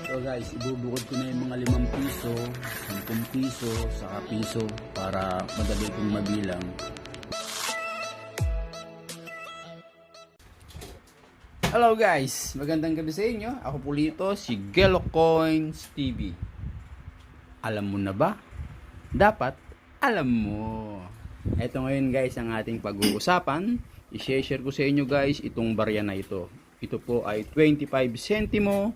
So guys, ibubukod ko na yung mga 5 piso, 10 piso, saka piso para madali kong mabilang. Hello guys, magandang gabi sa inyo. Ako po dito si Gelo Coins TV. Alam mo na ba? Dapat alam mo. Ito ngayon guys ang ating pag-uusapan. I-share ko sa inyo guys itong barya na ito. Ito po ay 25 centimo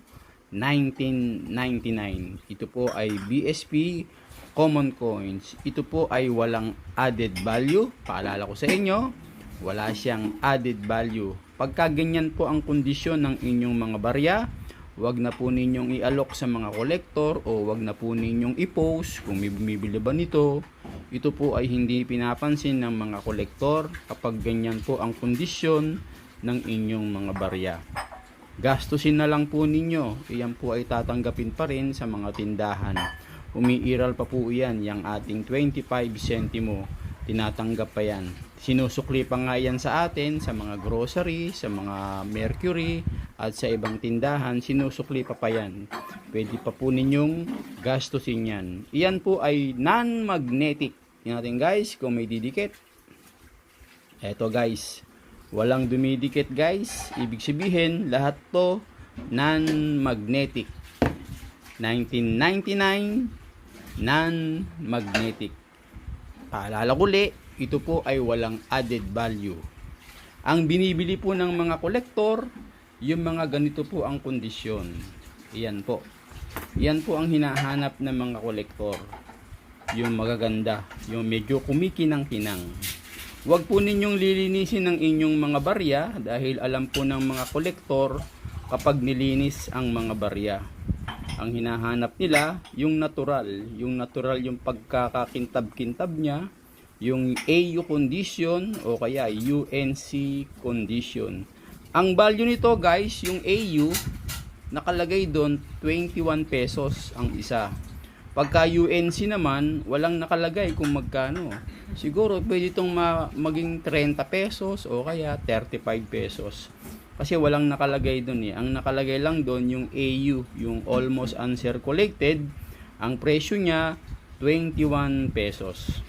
1999. Ito po ay BSP Common Coins. Ito po ay walang added value. Paalala ko sa inyo, wala siyang added value. Pagka ganyan po ang kondisyon ng inyong mga barya, wag na po ninyong i-alok sa mga kolektor o wag na po ninyong i-post kung may bumibili ba nito. Ito po ay hindi pinapansin ng mga kolektor kapag ganyan po ang kondisyon ng inyong mga barya. Gastusin na lang po ninyo. Iyan po ay tatanggapin pa rin sa mga tindahan. Umiiral pa po yan, yung ating 25 centimo. Tinatanggap pa yan. Sinusukli pa nga yan sa atin, sa mga grocery, sa mga Mercury, at sa ibang tindahan. Sinusukli pa yan. Pwede pa po ninyong gastusin yan. Iyan po ay non-magnetic. Yan natin guys, kung may didikit. Eto guys. Walang dumidikit guys. Ibig sabihin lahat to non-magnetic. 1999 non-magnetic. Paalala ko ulit, ito po ay walang added value. Ang binibili po ng mga kolektor, yung mga ganito po ang kondisyon. Iyan po. Iyan po ang hinahanap ng mga kolektor. Yung magaganda, yung medyo kumikinang-kinang. Huwag po ninyong lilinisin ang inyong mga barya dahil alam po ng mga kolektor kapag nilinis ang mga barya. Ang hinahanap nila yung natural yung pagkakakintab-kintab niya, yung AU condition o kaya UNC condition. Ang value nito guys, yung AU nakalagay doon 21 pesos ang isa. Pagka UNC naman, walang nakalagay kung magkano. Siguro pwede itong maging 30 pesos o kaya 35 pesos. Kasi walang nakalagay doon eh. Ang nakalagay lang doon yung AU, yung almost uncirculated. Ang presyo niya 21 pesos.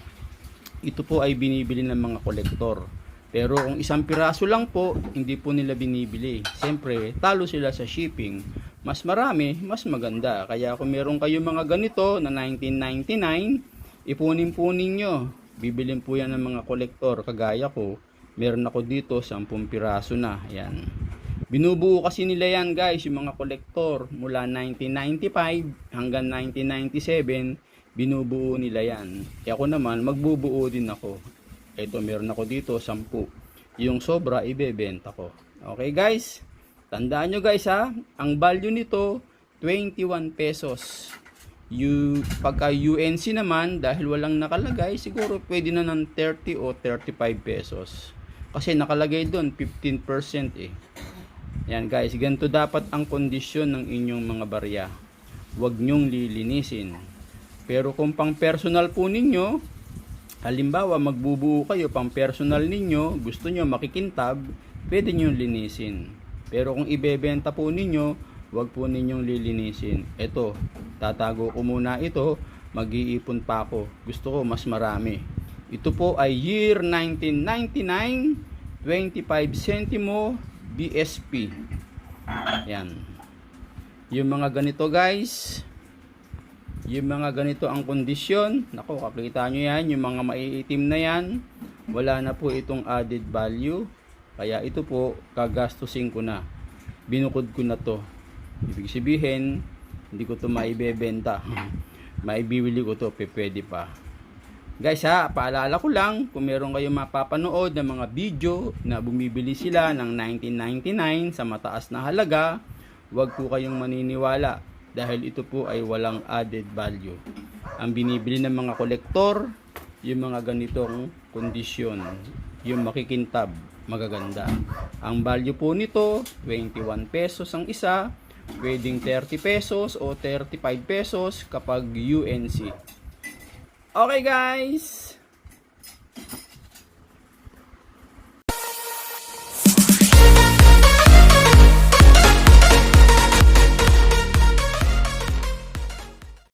Ito po ay binibili ng mga kolektor. Pero kung isang piraso lang po, hindi po nila binibili. Siyempre, talo sila sa shipping. Mas marami, mas maganda. Kaya kung meron kayo mga ganito na 1999, ipunin-punin nyo. Bibilin po yan ng mga kolektor. Kagaya ko, meron ako dito 10 piraso na. Yan. Binubuo kasi nila yan guys, yung mga kolektor. Mula 1995 hanggang 1997, binubuo nila yan. Kaya ako naman, magbubuo din ako. Ito, meron ako dito 10. Yung sobra, ibebenta ko. Okay guys? Tandaan nyo guys ha, ang value nito 21 pesos. Pagka UNC naman, dahil walang nakalagay, siguro pwede na ng 30 o 35 pesos. Kasi nakalagay doon 15% eh. Yan guys, ganito dapat ang kondisyon ng inyong mga barya. Huwag nyong lilinisin. Pero kung pang personal po ninyo, halimbawa magbubuo kayo pang personal ninyo, gusto nyo makikintab, pwede nyo linisin. Pero kung ibebenta po ninyo, wag po ninyong lilinisin. Ito, tatago ko muna ito, mag-iipon pa ako. Gusto ko mas marami. Ito po ay year 1999, 25 centimo BSP. Yan. Yung mga ganito guys, yung mga ganito ang kondisyon. Nako, kapalitan nyo yan. Yung mga maiitim na yan, wala na po itong added value. Kaya ito po, gagastusin ko na. Binukod ko na to. Ibig sabihin, hindi ko to maibebenta. Maibibili ko to, pwede pa. Guys ha, paalala ko lang, kung meron kayong mapapanood ng mga video na bumibili sila ng 1999 sa mataas na halaga, huwag po kayong maniniwala. Dahil ito po ay walang added value. Ang binibili ng mga kolektor, yung mga ganitong kondisyon. Yung makikintab, magaganda. Ang value po nito, 21 pesos ang isa, pwedeng 30 pesos o 35 pesos kapag UNC. Okay guys,